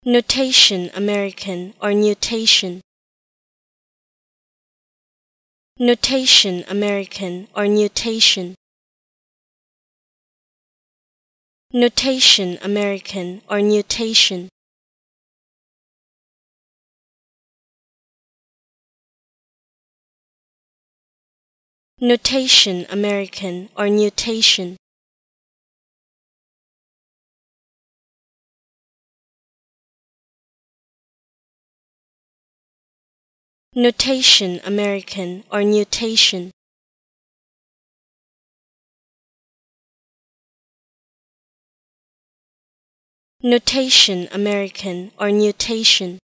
Notation American or nutation. Notation American or nutation. Notation American or nutation. Notation American or nutation. Notation American or nutation. Notation American or nutation.